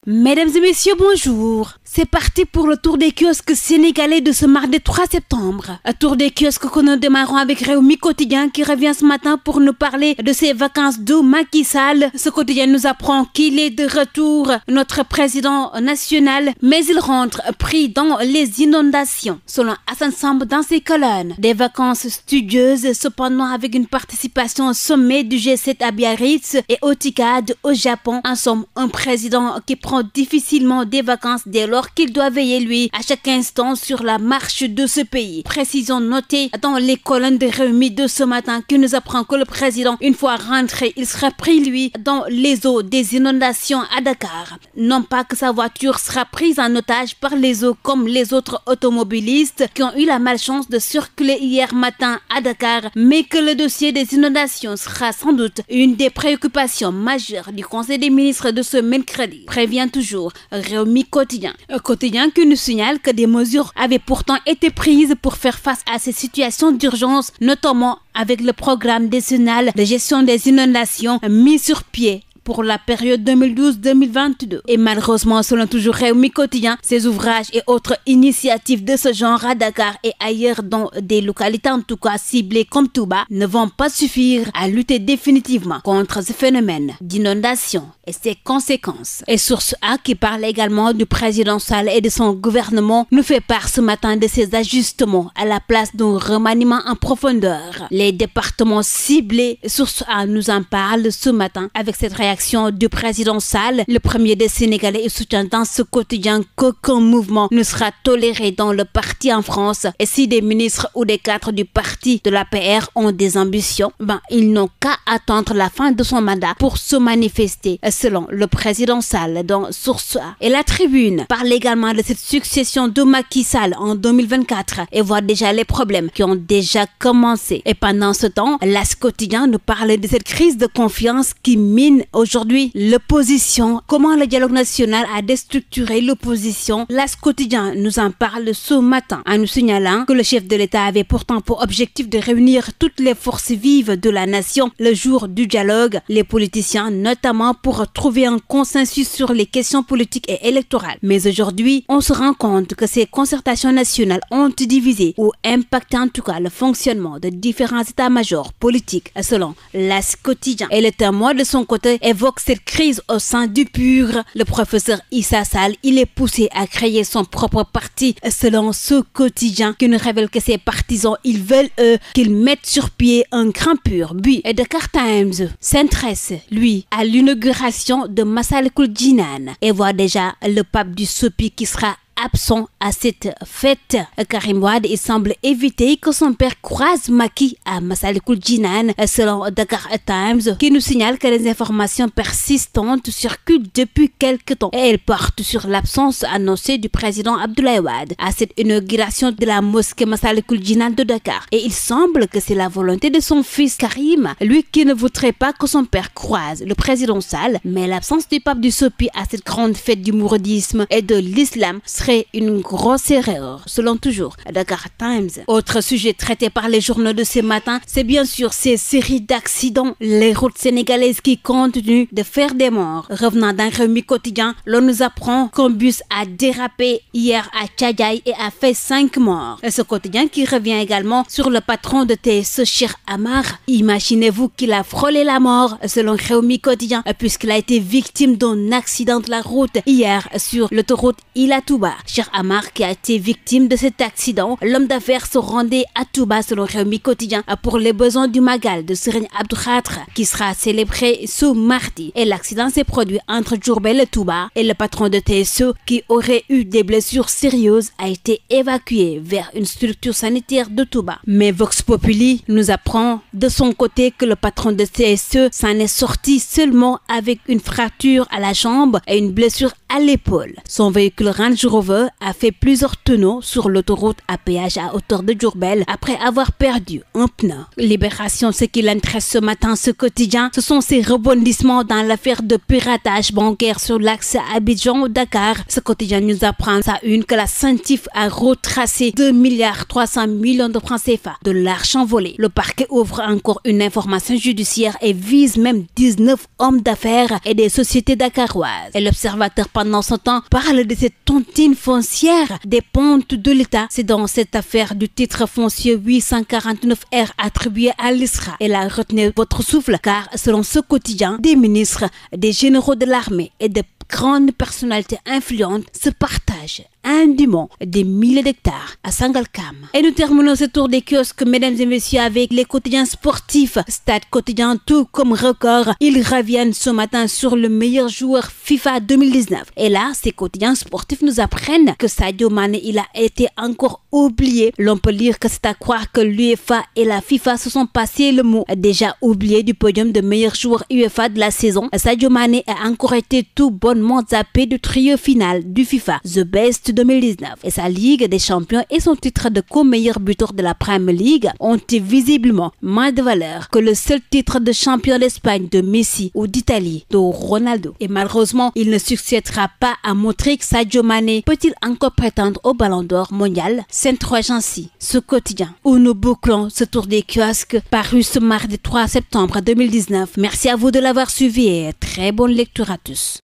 Mesdames et messieurs, bonjour. C'est parti pour le tour des kiosques sénégalais de ce mardi 3 septembre. Un tour des kiosques que nous démarrons avec Rewmi Quotidien qui revient ce matin pour nous parler de ses vacances de Macky Sall. Ce quotidien nous apprend qu'il est de retour, notre président national, mais il rentre pris dans les inondations. Selon Hassan Samb dans ses colonnes, des vacances studieuses, cependant avec une participation au sommet du G7 à Biarritz et au TICAD au Japon. En somme, un président qui prend difficilement des vacances dès lors qu'il doit veiller lui à chaque instant sur la marche de ce pays. Précision notée dans les colonnes de Rewmi de ce matin qui nous apprend que le président, une fois rentré, il sera pris lui dans les eaux des inondations à Dakar. Non pas que sa voiture sera prise en otage par les eaux comme les autres automobilistes qui ont eu la malchance de circuler hier matin à Dakar, mais que le dossier des inondations sera sans doute une des préoccupations majeures du Conseil des ministres de ce mercredi. Prévient toujours Rewmi Quotidien. Un quotidien qui nous signale que des mesures avaient pourtant été prises pour faire face à ces situations d'urgence, notamment avec le programme décennal de gestion des inondations mis sur pied pour la période 2012-2022. Et malheureusement, selon toujours Rewmi Quotidien, ces ouvrages et autres initiatives de ce genre à Dakar et ailleurs dans des localités en tout cas ciblées comme Touba ne vont pas suffire à lutter définitivement contre ce phénomène d'inondation et ses conséquences. Et Source A, qui parle également du président Sall et de son gouvernement, nous fait part ce matin de ces ajustements à la place d'un remaniement en profondeur. Les départements ciblés, Source A nous en parle ce matin avec cette réaction du président Sall, le premier des Sénégalais, et soutient dans ce quotidien qu'aucun mouvement ne sera toléré dans le parti en France. Et si des ministres ou des cadres du parti de l'APR ont des ambitions, ils n'ont qu'à attendre la fin de son mandat pour se manifester, selon le président Sall dans Source A. Et la Tribune parle également de cette succession de Macky Sall en 2024 et voit déjà les problèmes qui ont déjà commencé. Et pendant ce temps, l'As Quotidien nous parle de cette crise de confiance qui mine aujourd'hui l'opposition. Comment le dialogue national a déstructuré l'opposition? L'As Quotidien nous en parle ce matin en nous signalant que le chef de l'État avait pourtant pour objectif de réunir toutes les forces vives de la nation le jour du dialogue, les politiciens notamment, pour trouver un consensus sur les questions politiques et électorales. Mais aujourd'hui, on se rend compte que ces concertations nationales ont divisé ou impacté en tout cas le fonctionnement de différents états-majors politiques, selon l'As Quotidien. Et le témoin de son côté évoque cette crise au sein du PUR. Le professeur Issa Sall, il est poussé à créer son propre parti, selon ce quotidien qui nous révèle que ses partisans, ils veulent qu'ils mettent sur pied un grand PUR. Et Dakar Times s'intéresse, lui, à l'inauguration de Massalikul Jinane et voit déjà le pape du Sopi qui sera absent à cette fête. Karim Wade, il semble éviter que son père croise Macky à Massalikul Jinane, selon Dakar Times, qui nous signale que les informations persistantes circulent depuis quelques temps et elles portent sur l'absence annoncée du président Abdoulaye Wade à cette inauguration de la mosquée Massalikul Jinane de Dakar. Et il semble que c'est la volonté de son fils Karim, lui qui ne voudrait pas que son père croise le président Sall, mais l'absence du pape du Sopi à cette grande fête du mouridisme et de l'islam serait une grosse erreur, selon toujours Dakar Times. Autre sujet traité par les journaux de ce matin, c'est bien sûr ces séries d'accidents, les routes sénégalaises qui continuent de faire des morts. Revenant d'un Rewmi Quotidien, l'on nous apprend qu'un bus a dérapé hier à Thiadiaye et a fait 5 morts. Ce quotidien qui revient également sur le patron de TSE, Cheikh Amar. Imaginez-vous qu'il a frôlé la mort, selon Rewmi Quotidien, puisqu'il a été victime d'un accident de la route hier sur l'autoroute Ila Touba. Cheikh Amar qui a été victime de cet accident. L'homme d'affaires se rendait à Touba, selon Rewmi Quotidien, pour les besoins du Magal de Serigne Abdou Khadre qui sera célébré ce mardi. Et l'accident s'est produit entre Diourbel et Touba et le patron de TSE qui aurait eu des blessures sérieuses a été évacué vers une structure sanitaire de Touba. Mais Vox Populi nous apprend de son côté que le patron de TSE s'en est sorti seulement avec une fracture à la jambe et une blessure à l'épaule. Son véhicule Range Rover Rover a fait plusieurs tonneaux sur l'autoroute à péage à hauteur de Diourbel après avoir perdu un pneu. Libération, ce qui l'intéresse ce matin, ce quotidien, ce sont ces rebondissements dans l'affaire de piratage bancaire sur l'axe Abidjan-Dakar. Ce quotidien nous apprend à une que la CENTIF a retracé 2,3 milliards de francs CFA de l'argent volé. Le parquet ouvre encore une information judiciaire et vise même 19 hommes d'affaires et des sociétés dakaroises. Et l'observateur, pendant ce temps, parle de cette tontine foncière des pontes de l'État. C'est dans cette affaire du titre foncier 849R attribué à l'ISRA. Elle a retenu votre souffle car, selon ce quotidien, des ministres, des généraux de l'armée et de grandes personnalités influentes se partagent indûment des milliers d'hectares à Sangalkam. Et nous terminons ce tour des kiosques, mesdames et messieurs, avec les quotidiens sportifs. Stade Quotidien, tout comme Record, ils reviennent ce matin sur le meilleur joueur FIFA 2019. Et là, ces quotidiens sportifs nous apprennent que Sadio Mané, il a été encore oublié. L'on peut lire que c'est à croire que l'UEFA et la FIFA se sont passés le mot. Déjà oublié du podium de meilleur joueur UEFA de la saison, Sadio Mané a encore été tout bonnement zappé du trio final du FIFA The Best 2019. Et sa Ligue des Champions et son titre de co-meilleur buteur de la Premier League ont visiblement moins de valeur que le seul titre de champion d'Espagne de Messi ou d'Italie de Ronaldo. Et malheureusement, il ne succédera pas à montrer que Sadio Mané peut-il encore prétendre au Ballon d'Or mondial. Sainte-Croix Jancy, ce quotidien où nous bouclons ce tour des kiosques paru ce mardi 3 septembre 2019. Merci à vous de l'avoir suivi et très bonne lecture à tous.